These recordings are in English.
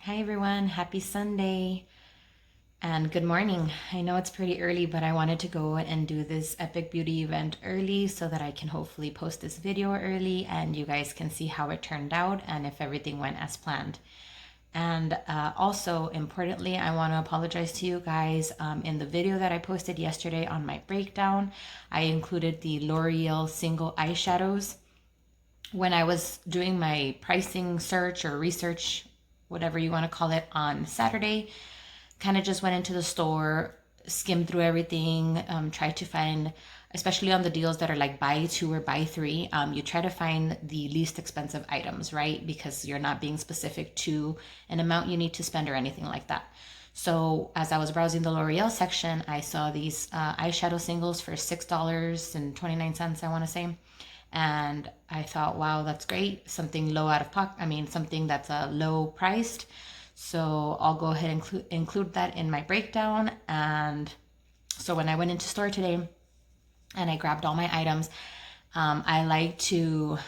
Hi everyone, happy Sunday and good morning. I know it's pretty early, but I wanted to go and do this Epic Beauty event early so that I can hopefully post this video early and you guys can see how it turned out and if everything went as planned. And also, importantly, I want to apologize to you guys. In the video that I posted yesterday on my breakdown, I included the L'Oreal single eyeshadows. When I was doing my pricing search or research, whatever you want to call it, on Saturday, kind of just went into the store, skimmed through everything, tried to find, especially on the deals that are like buy two or buy three, you try to find the least expensive items, right? Because you're not being specific to an amount you need to spend or anything like that. So as I was browsing the L'Oreal section, I saw these eyeshadow singles for $6.29, I want to say. And I thought, wow, that's great. Something low out of pocket. I mean, something that's low priced. So I'll go ahead and include that in my breakdown. And so when I went into store today and I grabbed all my items, I like to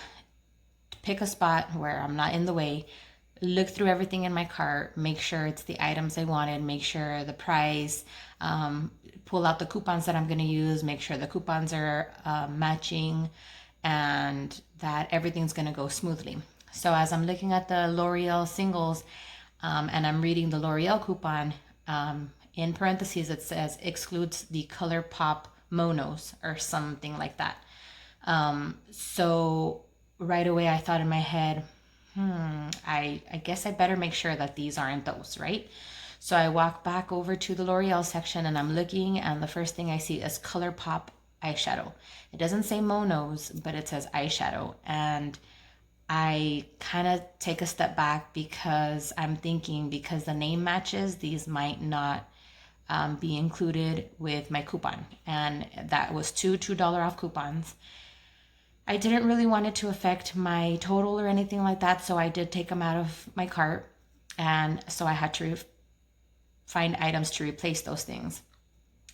pick a spot where I'm not in the way, look through everything in my cart, make sure it's the items I wanted, make sure the price, pull out the coupons that I'm going to use, make sure the coupons are matching, and that everything's going to go smoothly. So as I'm looking at the L'Oreal singles and I'm reading the L'Oreal coupon, in parentheses it says excludes the ColourPop monos or something like that. So right away I thought in my head, I guess I better make sure that these aren't those, right? So I walk back over to the L'Oreal section and I'm looking, and the first thing I see is ColourPop eyeshadow. It doesn't say monos, but it says eyeshadow. And I kind of take a step back because I'm thinking, because the name matches, these might not be included with my coupon. And that was $2 off coupons. I didn't really want it to affect my total or anything like that, so I did take them out of my cart. And so I had to find items to replace those things.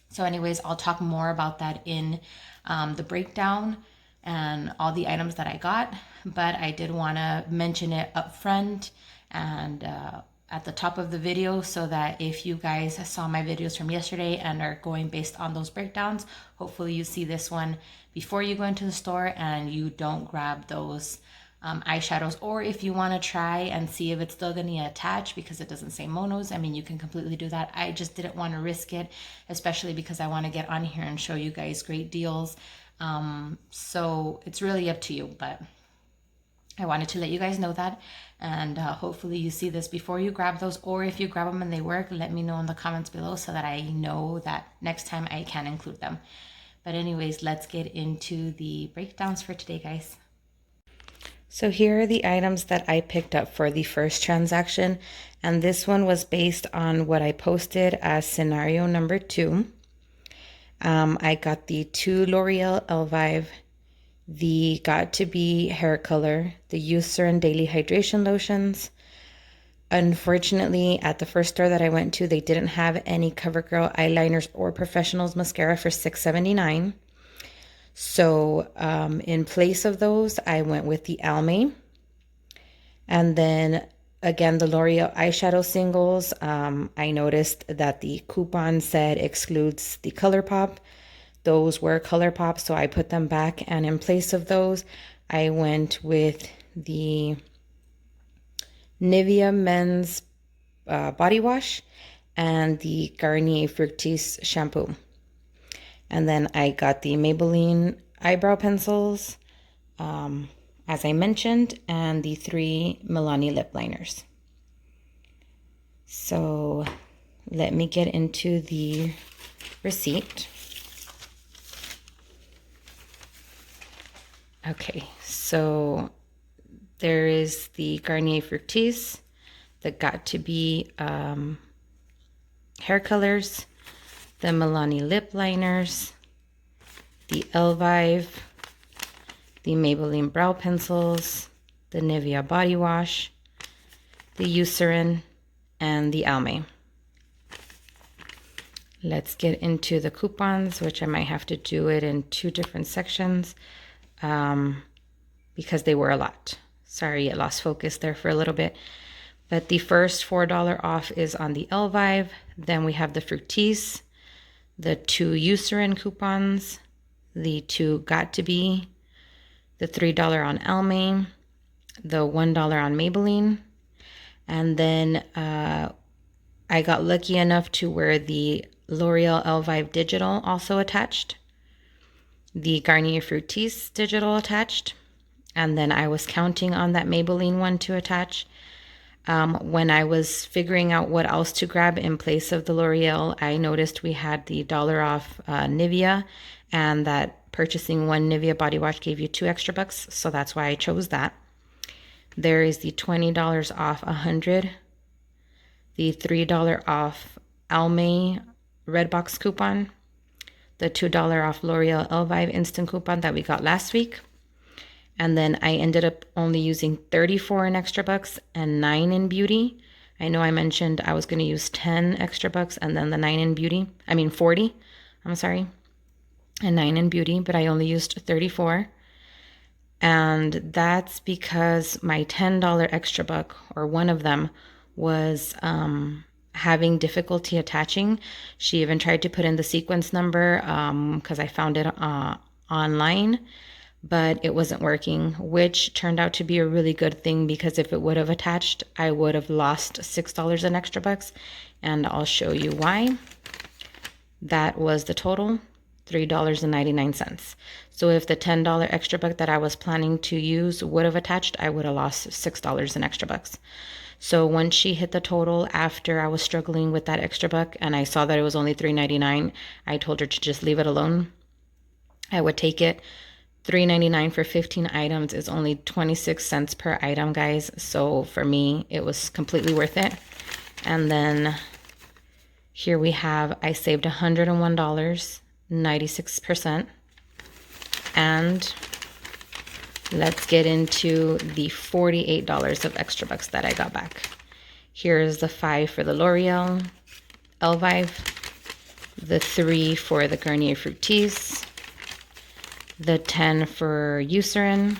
So anyways, I'll talk more about that in the breakdown and all the items that I got, but I did want to mention it up front and at the top of the video so that if you guys saw my videos from yesterday and are going based on those breakdowns, hopefully you see this one before you go into the store and you don't grab those eyeshadows. Or if you want to try and see if it's still going to attach because it doesn't say monos, I mean, you can completely do that. I just didn't want to risk it, especially because I want to get on here and show you guys great deals. So it's really up to you, but I wanted to let you guys know that, and hopefully you see this before you grab those, or if you grab them and they work, let me know in the comments below so that I know that next time I can include them. But anyways, let's get into the breakdowns for today, guys. So here are the items that I picked up for the first transaction, and this one was based on what I posted as scenario number 2. I got the 2 L'Oreal Elvive, the Got To Be hair color, the Eucerin daily hydration lotions. Unfortunately, at the first store that I went to, they didn't have any CoverGirl eyeliners or Professionals mascara for $6.79. So in place of those, I went with the Almay. And then again, the L'Oreal eyeshadow singles, I noticed that the coupon said excludes the ColourPop. Those were ColourPop, so I put them back. And in place of those, I went with the Nivea Men's Body Wash and the Garnier Fructis Shampoo. And then I got the Maybelline eyebrow pencils, as I mentioned, and the 3 Milani lip liners. So let me get into the receipt. Okay, so there is the Garnier Fructis, the Got To Be hair colors, the Milani lip liners, the Elvive, the Maybelline brow pencils, the Nivea body wash, the Eucerin, and the Almay. Let's get into the coupons, which I might have to do it in 2 different sections because they were a lot. Sorry, it lost focus there for a little bit. But the first $4 off is on the Elvive. Then we have the Fructis, the 2 Eucerin coupons, the 2 Got To Be, the $3 on Almay, the $1 on Maybelline. And then I got lucky enough to wear the L'Oreal Elvive Digital also attached, the Garnier Fructis Digital attached, and then I was counting on that Maybelline one to attach. When I was figuring out what else to grab in place of the L'Oreal, I noticed we had the $1 off Nivea, and that purchasing 1 Nivea body wash gave you 2 extra bucks, so that's why I chose that. There is the $20 off 100, the $3 off Almay Redbox coupon, the $2 off L'Oreal Elvive instant coupon that we got last week. And then I ended up only using 34 in extra bucks and 9 in beauty. I know I mentioned I was going to use 10 extra bucks and then the 9 in beauty. 40, I'm sorry. And 9 in beauty, but I only used 34. And that's because my $10 extra buck, or one of them, was having difficulty attaching. She even tried to put in the sequence number because I found it online, but it wasn't working, which turned out to be a really good thing, because if it would have attached, I would have lost $6 in extra bucks, and I'll show you why. That was the total, $3.99. So if the $10 extra buck that I was planning to use would have attached, I would have lost $6 in extra bucks. So once she hit the total, after I was struggling with that extra buck and I saw that it was only $3.99, I told her to just leave it alone. I would take it. $3.99 for 15 items is only 26 cents per item, guys. So for me, it was completely worth it. And then here we have, I saved $101, 96%. And let's get into the $48 of extra bucks that I got back. Here's the 5 for the L'Oreal Elvive, the 3 for the Garnier Fructis, the 10 for Eucerin,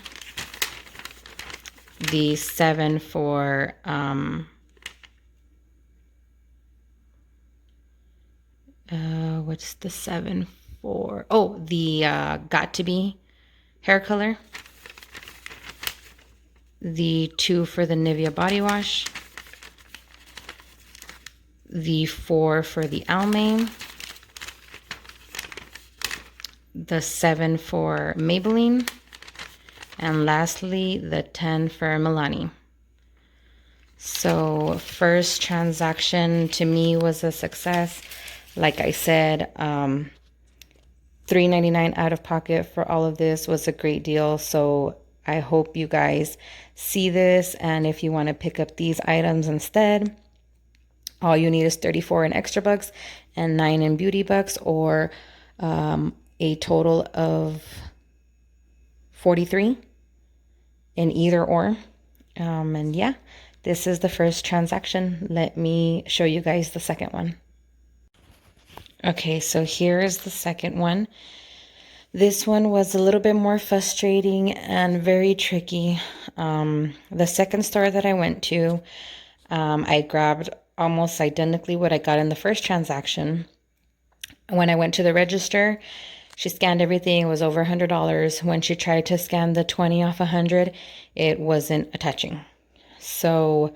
the 7 for what's the 7 for? Oh, the Got To Be hair color, the 2 for the Nivea body wash, the 4 for the Almay, the 7 for Maybelline, and lastly, the 10 for Milani. So first transaction to me was a success. Like I said, $3.99 out of pocket for all of this was a great deal. So I hope you guys see this, and if you want to pick up these items instead, all you need is 34 in extra bucks and 9 in beauty bucks, or a total of 43 in either or. And yeah, this is the first transaction. Let me show you guys the second one. Okay, so here is the second one. This one was a little bit more frustrating and very tricky. The second store that I went to, I grabbed almost identically what I got in the first transaction. When I went to the register, she scanned everything. It was over $100. When she tried to scan the 20 off 100, it wasn't attaching. So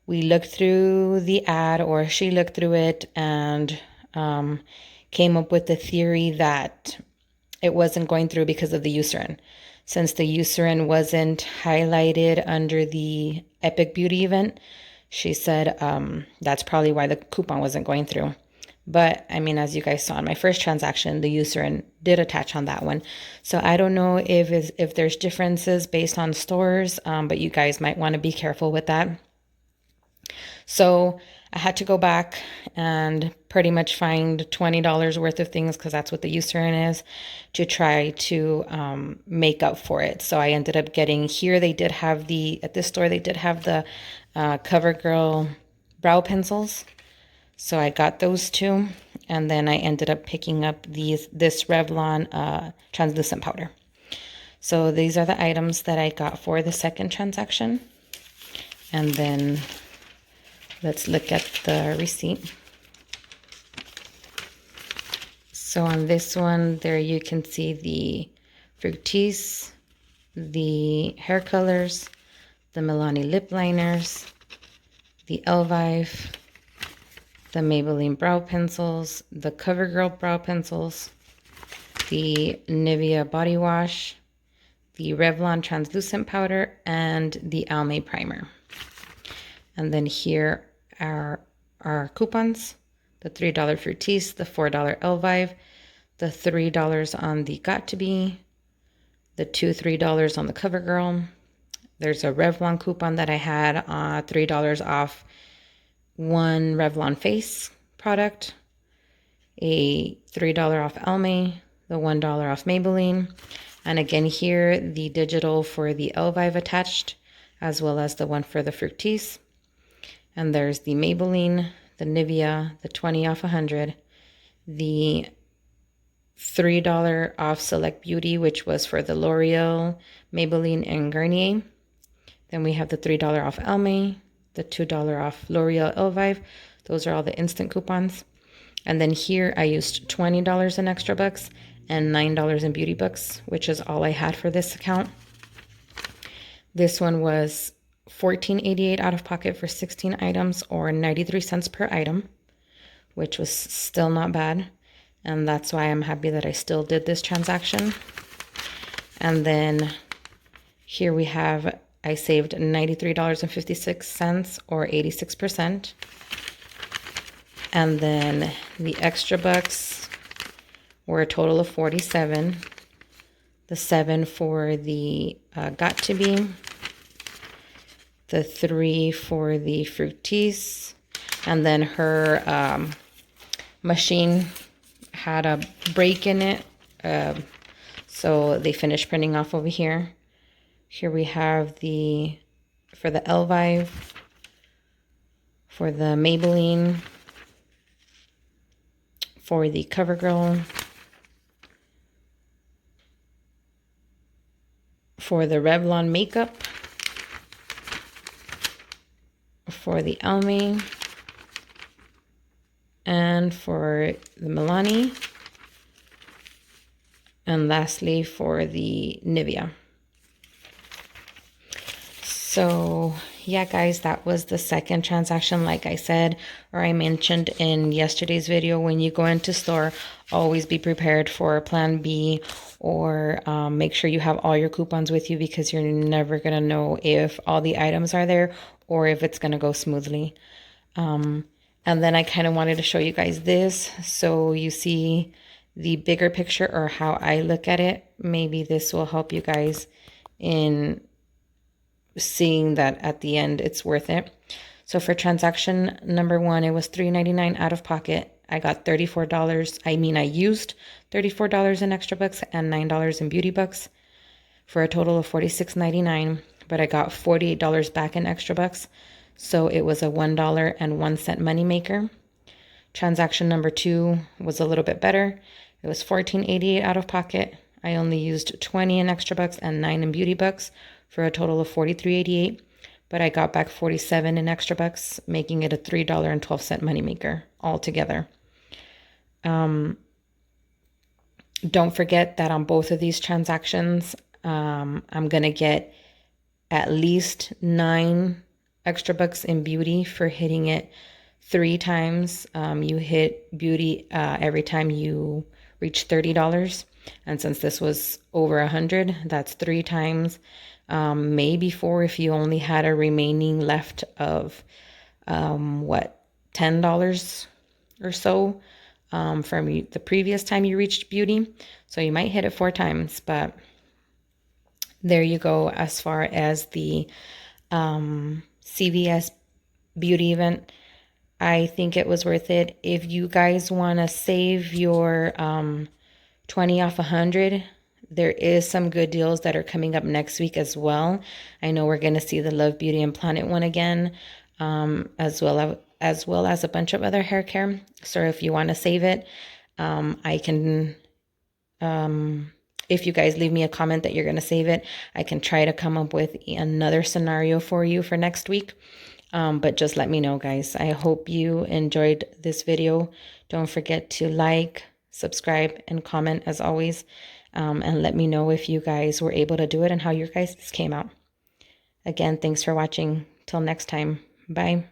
we looked through the ad, or she looked through it, and came up with the theory that it wasn't going through because of the Eucerin. Since the Eucerin wasn't highlighted under the Epic Beauty event, she said that's probably why the coupon wasn't going through. But I mean, as you guys saw in my first transaction, the Eucerin did attach on that one. So I don't know if there's differences based on stores, but you guys might want to be careful with that. So I had to go back and pretty much find $20 worth of things, because that's what the Eucerin is, to try to make up for it. So I ended up getting, here they did have at this store, they did have the CoverGirl brow pencils. So I got those 2, and then I ended up picking up this Revlon translucent powder. So these are the items that I got for the second transaction. And then Let's look at the receipt. So on this one, there you can see the Fructis, the hair colors, the Milani lip liners, the Elvive, the Maybelline brow pencils, the CoverGirl brow pencils, the Nivea body wash, the Revlon translucent powder, and the Almay primer. And then here are our coupons: the $3 Fructis, the $4 Elvive, the $3 on the Got2b, the $3 on the CoverGirl. There's a Revlon coupon that I had, $3 off one Revlon face product, a $3 off Almay, the $1 off Maybelline, and again here the digital for the Elvive attached, as well as the one for the Fructis. And there's the Maybelline, the Nivea, the 20 off 100, the $3 off Select Beauty, which was for the L'Oreal, Maybelline, and Garnier. Then we have the $3 off Almay, the $2 off L'Oreal Elvive. Those are all the instant coupons. And then here I used $20 in extra bucks and $9 in beauty bucks, which is all I had for this account. This one was $14.88 out of pocket for 16 items, or 93 cents per item, which was still not bad. And that's why I'm happy that I still did this transaction. And then here we have, I saved $93.56, or 86%. And then the extra bucks were a total of 47. The 7 for the Got2b, the 3 for the Fructis, and then her machine had a break in it, so they finished printing off over here. Here we have the, for the Elvive, for the Maybelline, for the CoverGirl, for the Revlon makeup, for the Almay, and for the Milani, and lastly for the Nivea. So yeah, guys, that was the second transaction. Like I said, or I mentioned in yesterday's video, when you go into store, always be prepared for plan B, or make sure you have all your coupons with you, because you're never going to know if all the items are there or if it's going to go smoothly. And then I kind of wanted to show you guys this, so you see the bigger picture, or how I look at it. Maybe this will help you guys in seeing that at the end it's worth it. So for transaction number 1, it was $3.99 out of pocket. I got $34. I used $34 in extra bucks and $9 in beauty bucks, for a total of $46.99. But I got $48 back in extra bucks, so it was a $1.01 money maker. Transaction number 2 was a little bit better. It was $14.88 out of pocket. I only used 20 in extra bucks and 9 in beauty bucks, for a total of $43.88. But I got back 47 in extra bucks, making it a $3.12 moneymaker altogether. Don't forget that on both of these transactions, I'm going to get at least 9 extra bucks in beauty for hitting it 3 times. You hit beauty every time you reach $30. And since this was over 100, that's 3 times. Maybe 4 if you only had a remaining left of $10 or so from the previous time you reached beauty. So you might hit it 4 times, but there you go. As far as the CVS beauty event, I think it was worth it. If you guys want to save your 20 off 100, there is some good deals that are coming up next week as well. I know we're going to see the Love Beauty and Planet one again, as well as a bunch of other hair care. So if you want to save it, I can, if you guys leave me a comment that you're going to save it, I can try to come up with another scenario for you for next week. But just let me know, guys. I hope you enjoyed this video. Don't forget to like, subscribe, and comment as always. And let me know if you guys were able to do it and how your guys came out. Again, thanks for watching. Till next time. Bye.